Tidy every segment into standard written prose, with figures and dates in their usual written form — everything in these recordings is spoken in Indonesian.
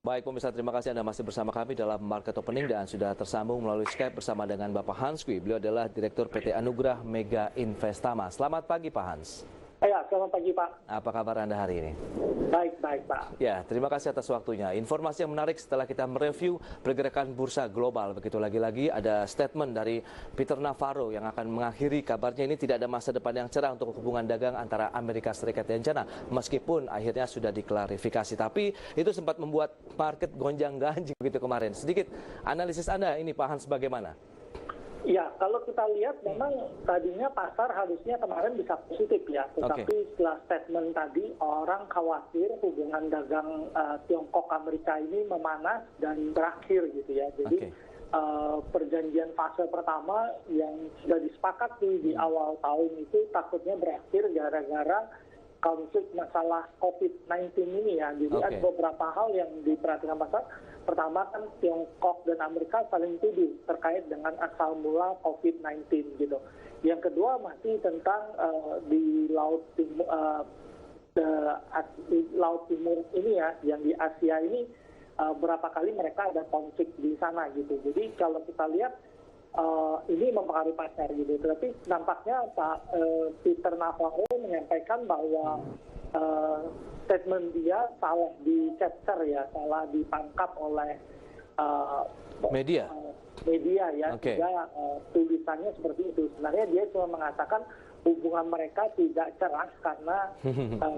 Baik pemirsa, terima kasih Anda masih bersama kami dalam Market Opening dan sudah tersambung melalui Skype bersama dengan Bapak Hans Kwi. Beliau adalah Direktur PT Anugrah Mega Investama. Selamat pagi Pak Hans. Ya, selamat pagi Pak. Apa kabar Anda hari ini? Baik Pak. Ya, terima kasih atas waktunya. Informasi yang menarik setelah kita mereview pergerakan bursa global. Begitu lagi-lagi ada statement dari Peter Navarro yang akan mengakhiri kabarnya ini tidak ada masa depan yang cerah untuk hubungan dagang antara Amerika Serikat dan China. Meskipun akhirnya sudah diklarifikasi. Tapi itu sempat membuat market gonjang-ganjing begitu kemarin. Sedikit analisis Anda ini Pak Hans bagaimana? Ya, kalau kita lihat memang tadinya pasar harusnya kemarin bisa positif ya. Tetapi setelah statement tadi orang khawatir hubungan dagang Tiongkok Amerika ini memanas dan berakhir gitu ya. Jadi perjanjian fase pertama yang sudah disepakati di awal tahun itu takutnya berakhir gara-gara konflik masalah COVID-19 ini ya. Jadi ada beberapa hal yang diperhatikan pasar. Pertama kan Tiongkok dan Amerika saling tuduh terkait dengan asal mula COVID-19 gitu. Yang kedua masih tentang di Laut Timur ini ya, yang di Asia ini berapa kali mereka ada konflik di sana gitu. Jadi kalau kita lihat ini mempengaruhi pasar gitu. Tapi nampaknya Pak Peter Navarro menyampaikan bahwa statement dia salah di capture ya, salah ditangkap oleh media ya. Sehingga tulisannya seperti itu. Sebenarnya dia cuma mengatakan hubungan mereka tidak cerah karena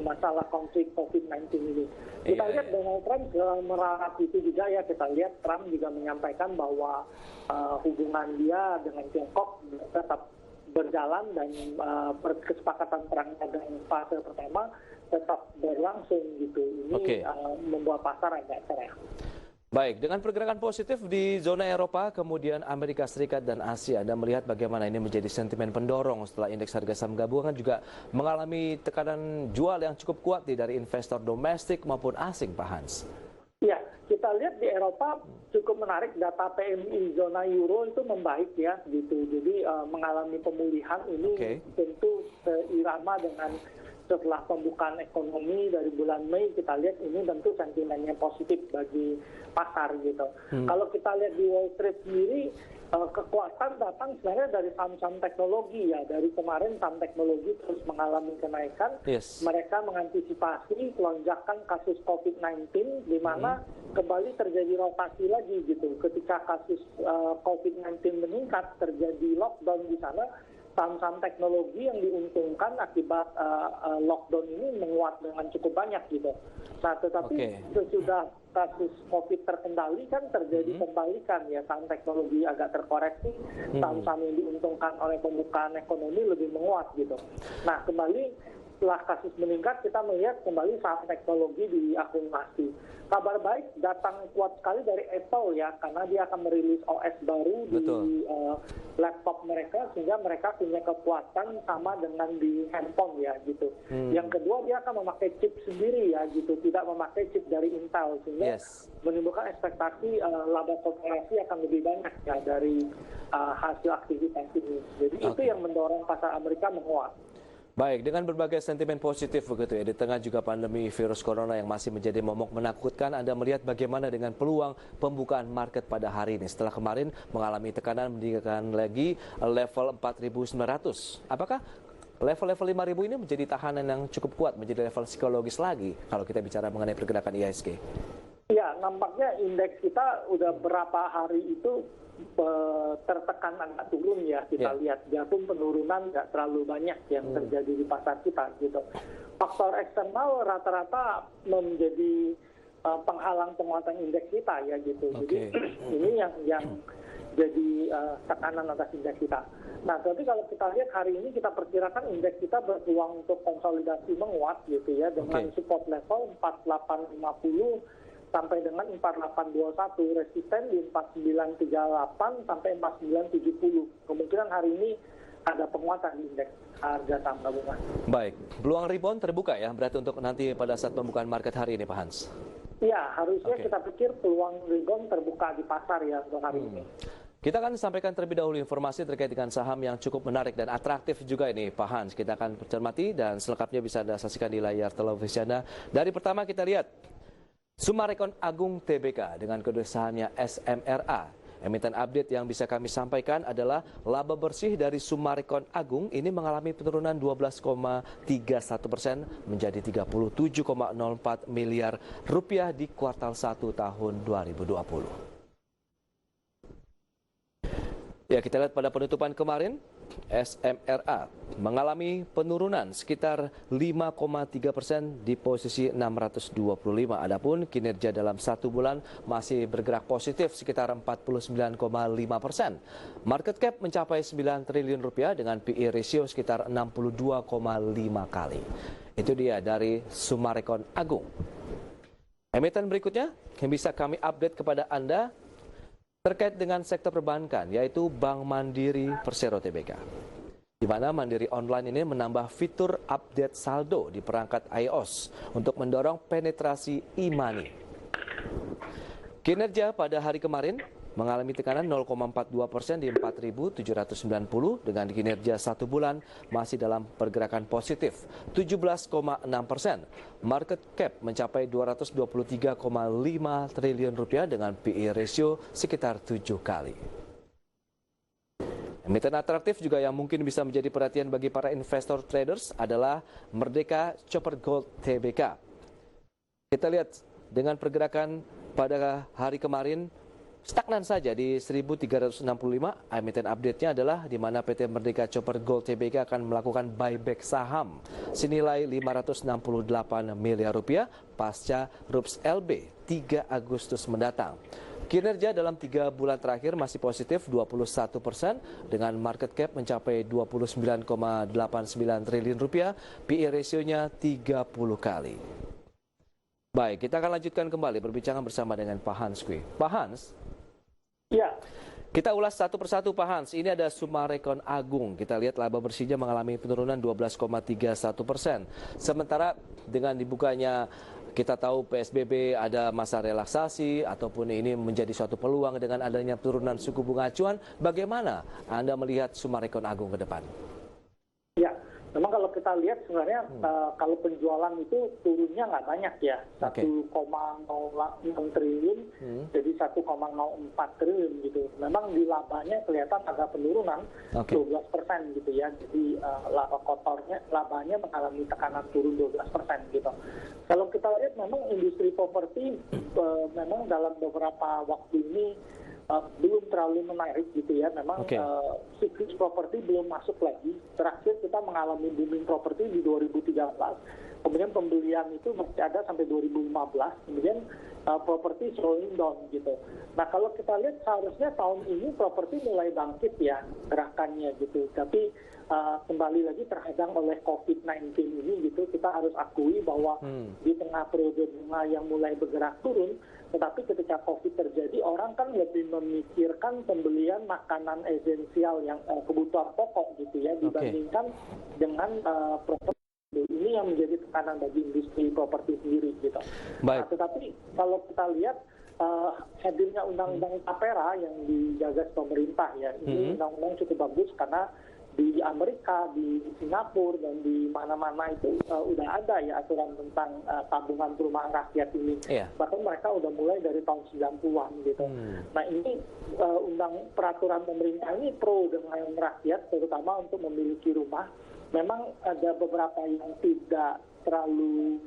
masalah konflik COVID-19 ini. Kita lihat Donald Trump meralat itu juga ya. Kita lihat Trump juga menyampaikan bahwa hubungan dia dengan Tiongkok tetap berjalan dan kesepakatan perang dagang fase pertama tetap berlangsung gitu. Ini membuat pasar agak cerah. Baik, dengan pergerakan positif di zona Eropa, kemudian Amerika Serikat dan Asia, Anda melihat bagaimana ini menjadi sentimen pendorong setelah indeks harga saham gabungan juga mengalami tekanan jual yang cukup kuat dari investor domestik maupun asing, Pak Hans. Ya, kita lihat di Eropa cukup menarik, data PMI zona euro itu membaik ya gitu. Jadi mengalami pemulihan ini tentu seirama dengan setelah pembukaan ekonomi dari bulan Mei, kita lihat ini tentu sentimennya positif bagi pasar gitu. Kalau kita lihat di Wall Street sendiri, kekuatan datang sebenarnya dari saham-saham teknologi ya. Dari kemarin saham teknologi terus mengalami kenaikan. Mereka mengantisipasi lonjakan kasus COVID-19 di mana kembali terjadi rotasi lagi gitu. Ketika kasus COVID-19 meningkat, terjadi lockdown di sana, saham-saham teknologi yang diuntungkan akibat lockdown ini menguat dengan cukup banyak gitu. Nah, tetapi sesudah kasus COVID terkendali kan terjadi pembalikan ya, saham teknologi agak terkoreksi, saham-saham yang diuntungkan oleh pembukaan ekonomi lebih menguat gitu. Nah, kembali setelah kasus meningkat kita melihat kembali saham teknologi diakumulasi. Kabar baik datang kuat sekali dari Apple ya, karena dia akan merilis OS baru di laptop mereka sehingga mereka punya kekuatan sama dengan di handphone ya gitu. Yang kedua dia akan memakai chip sendiri ya gitu, tidak memakai chip dari Intel sehingga menimbulkan ekspektasi laba korporasi akan lebih banyak ya dari hasil aktivitas ini. Jadi itu yang mendorong pasar Amerika menguat. Baik, dengan berbagai sentimen positif begitu ya, di tengah juga pandemi virus corona yang masih menjadi momok menakutkan, Anda melihat bagaimana dengan peluang pembukaan market pada hari ini setelah kemarin mengalami tekanan meninggalkan lagi level 4.900. Apakah level-level 5.000 ini menjadi tahanan yang cukup kuat, menjadi level psikologis lagi kalau kita bicara mengenai pergerakan IHSG? Ya, nampaknya indeks kita udah berapa hari itu tertekan agak turun ya, kita lihat biarpun penurunan nggak terlalu banyak yang terjadi di pasar kita gitu. Faktor eksternal rata-rata menjadi penghalang penguatan indeks kita ya gitu. Jadi ini yang jadi tekanan atas indeks kita. Nah, tapi kalau kita lihat hari ini kita perkirakan indeks kita berpeluang untuk konsolidasi menguat gitu ya, dengan support level 4850 sampai dengan 4821, resisten di 4938 sampai 4970. Kemungkinan hari ini ada penguatan di indeks harga saham gabungan. Baik, peluang rebound terbuka ya berarti untuk nanti pada saat pembukaan market hari ini Pak Hans? Ya, harusnya kita pikir peluang rebound terbuka di pasar ya untuk hari ini. Kita akan sampaikan terlebih dahulu informasi terkait dengan saham yang cukup menarik dan atraktif juga ini Pak Hans. Kita akan cermati dan selengkapnya bisa Anda saksikan di layar televisi Anda. Dari pertama kita lihat Summarecon Agung Tbk dengan kode sahamnya SMRA. Emiten update yang bisa kami sampaikan adalah laba bersih dari Summarecon Agung ini mengalami penurunan 12,31% menjadi 37,04 miliar rupiah di kuartal 1 tahun 2020. Ya, kita lihat pada penutupan kemarin, SMRA mengalami penurunan sekitar 5,3% di posisi 625. Adapun kinerja dalam satu bulan masih bergerak positif sekitar 49,5%. Market cap mencapai 9 triliun rupiah dengan PE ratio sekitar 62,5 kali. Itu dia dari Summarecon Agung. Emiten berikutnya yang bisa kami update kepada Anda terkait dengan sektor perbankan, yaitu Bank Mandiri Persero Tbk. Di mana Mandiri Online ini menambah fitur update saldo di perangkat iOS untuk mendorong penetrasi e-money. Kinerja pada hari kemarin mengalami tekanan 0,42% di 4.790 dengan kinerja satu bulan masih dalam pergerakan positif 17,6%. Market cap mencapai 223,5 triliun rupiah dengan PE ratio sekitar 7 kali. Emiten atraktif juga yang mungkin bisa menjadi perhatian bagi para investor traders adalah Merdeka Copper Gold Tbk. Kita lihat dengan pergerakan pada hari kemarin stagnan saja di 1.365. Emiten update-nya adalah di mana PT Merdeka Copper Gold Tbk akan melakukan buyback saham senilai 568 miliar rupiah pasca RUPS LB 3 Agustus mendatang. Kinerja dalam 3 bulan terakhir masih positif 21% dengan market cap mencapai 29,89 triliun rupiah, PE ratio-nya 30 kali. Baik, kita akan lanjutkan kembali berbincang bersama dengan Pak Hans Kwi. Pak Hans? Ya. Kita ulas satu persatu Pak Hans. Ini ada Summarecon Agung. Kita lihat laba bersihnya mengalami penurunan 12,31%. Sementara dengan dibukanya kita tahu PSBB ada masa relaksasi ataupun ini menjadi suatu peluang dengan adanya turunan suku bunga acuan. Bagaimana Anda melihat Summarecon Agung ke depan? Ya, memang kalau kita lihat sebenarnya kalau penjualan itu turunnya nggak banyak ya, 1,06 triliun jadi 1,04 triliun gitu. Memang di labanya kelihatan agak penurunan 12% gitu ya. Jadi laba kotornya, labanya mengalami tekanan turun 12% gitu. Kalau kita lihat memang industri properti memang dalam beberapa waktu ini belum terlalu menarik gitu ya. Memang siklus properti belum masuk lagi. Terakhir kita mengalami booming properti di 2013. Kemudian pembelian itu masih ada sampai 2015. Kemudian properti slowing down gitu. Nah kalau kita lihat seharusnya tahun ini properti mulai bangkit ya gerakannya gitu. Tapi kembali lagi terhadang oleh COVID-19 ini gitu, kita harus akui bahwa di tengah periode bunga yang mulai bergerak turun, tetapi ketika COVID terjadi, orang kan lebih memikirkan pembelian makanan esensial yang kebutuhan pokok gitu ya, dibandingkan dengan properti. Ini yang menjadi tekanan bagi industri properti sendiri gitu. Nah, tetapi kalau kita lihat hadirnya undang-undang Tapera yang digagas pemerintah ya, ini undang-undang cukup bagus karena di Amerika, di Singapura, dan di mana-mana itu udah ada ya aturan tentang tabungan perumahan rakyat ini. Bahkan mereka udah mulai dari tahun 90-an gitu. Nah ini peraturan pemerintah ini pro dengan rakyat, terutama untuk memiliki rumah. Memang ada beberapa yang tidak terlalu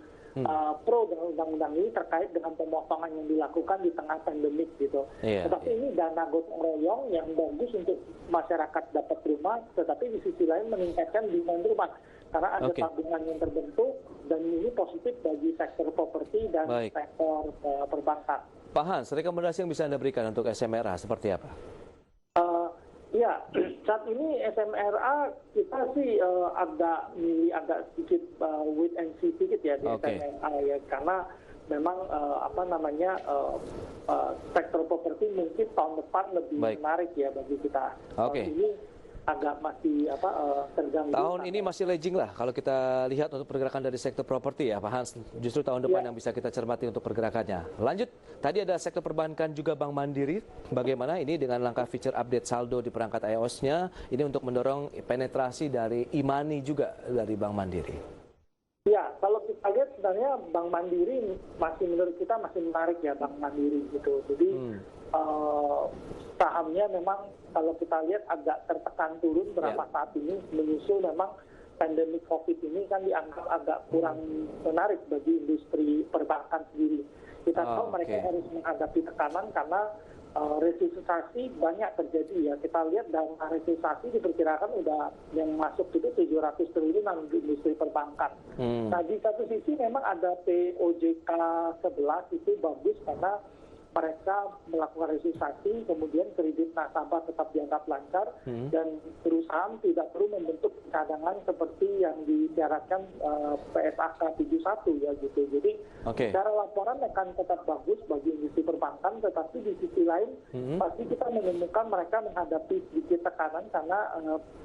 pro dengan undang-undang ini terkait dengan pemotongan yang dilakukan di tengah pandemik gitu. Tetapi ini dana gotong royong yang bagus untuk masyarakat dapat rumah, tetapi di sisi lain meningkatkan demand rumah karena ada tabungan yang terbentuk, dan ini positif bagi sektor properti dan sektor perbankan. Pak Hans, rekomendasi yang bisa Anda berikan untuk SMRA seperti apa? Ya, saat ini SMRA kita sih agak sedikit wait and see sedikit ya di SMRA ya, karena memang sektor properti mungkin tahun depan lebih menarik ya bagi kita. Tahun ini agak masih terganggu. Tahun ini masih lagging lah kalau kita lihat untuk pergerakan dari sektor properti ya Pak Hans. Justru tahun depan yang bisa kita cermati untuk pergerakannya. Lanjut, tadi ada sektor perbankan juga Bank Mandiri. Bagaimana ini dengan langkah feature update saldo di perangkat iOS-nya ini untuk mendorong penetrasi dari e-money juga dari Bank Mandiri? Ya, kalau kita kita lihat sebenarnya Bank Mandiri menurut kita masih menarik ya, Bank Mandiri gitu. Jadi sahamnya memang kalau kita lihat agak tertekan turun berapa saat ini, menyusul memang pandemi COVID ini kan dianggap agak kurang menarik bagi industri perbankan sendiri. Kita tahu mereka harus menghadapi tekanan karena restrukturisasi banyak terjadi ya. Kita lihat dalam restrukturisasi diperkirakan udah yang masuk itu 700 triliunan di industri perbankan. Nah di satu sisi memang ada POJK 11 itu bagus karena mereka melakukan restrukturisasi, kemudian kredit nasabah tetap dianggap lancar, dan perusahaan tidak perlu membentuk cadangan seperti yang disyaratkan PSAK 71 ya gitu. Jadi secara laporan akan tetap bagus bagi industri perbankan, tetapi di sisi lain pasti kita menemukan mereka menghadapi sedikit tekanan karena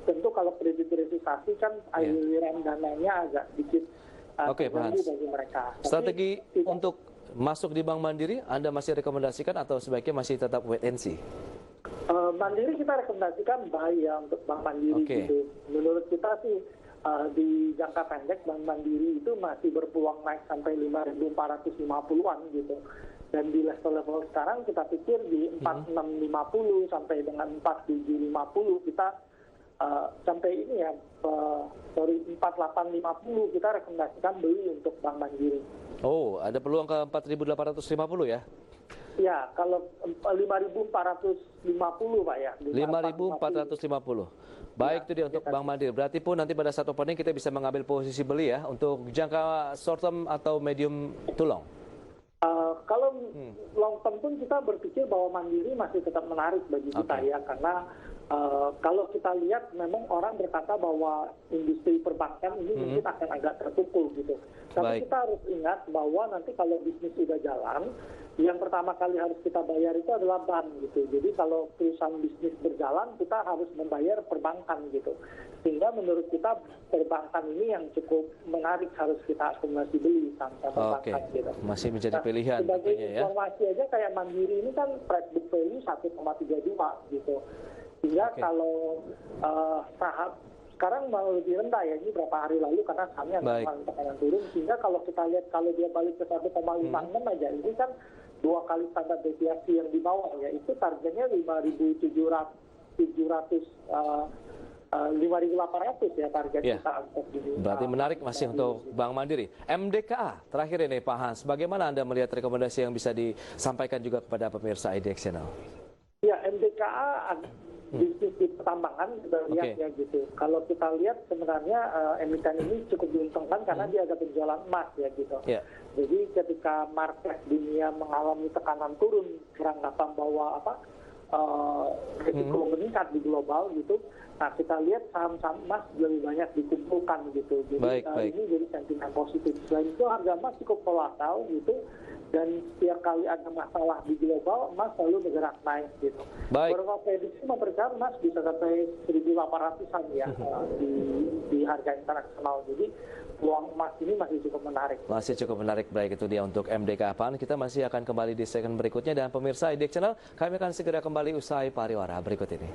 tentu kalau kredit restrukturisasi kan aliran dananya agak sedikit terganggu bagi mereka. Strategi untuk masuk di Bank Mandiri, Anda masih rekomendasikan atau sebaiknya masih tetap wait and see? Mandiri kita rekomendasikan buy ya untuk Bank Mandiri gitu. Menurut kita sih di jangka pendek Bank Mandiri itu masih berpeluang naik sampai 5.450-an gitu. Dan di level-level sekarang kita pikir di 4.650 sampai dengan 4.750 kita sampai ini ya 4.850 kita rekomendasikan beli untuk Bank Mandiri. Oh, ada peluang ke 4.850 ya? Ya, kalau 5.450 Pak ya. 5.450. Baik, itu dia untuk Bank Mandiri. Berarti pun nanti pada saat opening kita bisa mengambil posisi beli ya untuk jangka short term atau medium to long. Kalau long term pun kita berpikir bahwa Mandiri masih tetap menarik bagi kita ya, karena kalau kita lihat memang orang berkata bahwa industri perbankan ini mungkin akan agak terpukul gitu. Tapi kita harus ingat bahwa nanti kalau bisnis sudah jalan, yang pertama kali harus kita bayar itu adalah bank gitu. Jadi kalau perusahaan bisnis berjalan, kita harus membayar perbankan gitu. Sehingga menurut kita perbankan ini yang cukup menarik, harus kita akumulasi beli saham perbankan gitu. Masih menjadi pilihan sebagai tentunya ya. Informasi aja kayak Mandiri ini kan price book value 1,32 gitu. Sehingga kalau saham sekarang mau lebih rendah ya, ini berapa hari lalu karena sahamnya mengalami tekanan turun, sehingga kalau kita lihat kalau dia balik ke 1,56 aja, ini kan 2 kali standar deviasi yang di bawah ya, itu targetnya 5.800 ya target kita untuk di. Berarti menarik masih untuk Bank Mandiri. MDKA terakhir ini Pak Hans, bagaimana Anda melihat rekomendasi yang bisa disampaikan juga kepada pemirsa IDX Channel? Ya, MDKA bisnis di pertambangan kita lihat ya gitu. Kalau kita lihat sebenarnya emiten ini cukup diuntungkan karena dia ada penjualan emas ya gitu. Jadi ketika market dunia mengalami tekanan turun beranggapan bahwa risiko meningkat di global gitu. Nah kita lihat saham-saham emas lebih banyak dikumpulkan gitu. Jadi ini jadi sentimen positif. Selain itu harga emas cukup volatile gitu. Dan setiap kali ada masalah di global, emas selalu bergerak naik gitu. Beberapa prediksi memperkirakan emas bisa sampai 1.800-an ya di harga internasional. Jadi peluang emas ini masih cukup menarik. Masih cukup menarik, baik itu dia untuk MDKA. Kita masih akan kembali di segmen berikutnya, dan pemirsa IDX Channel, kami akan segera kembali usai pariwara berikut ini.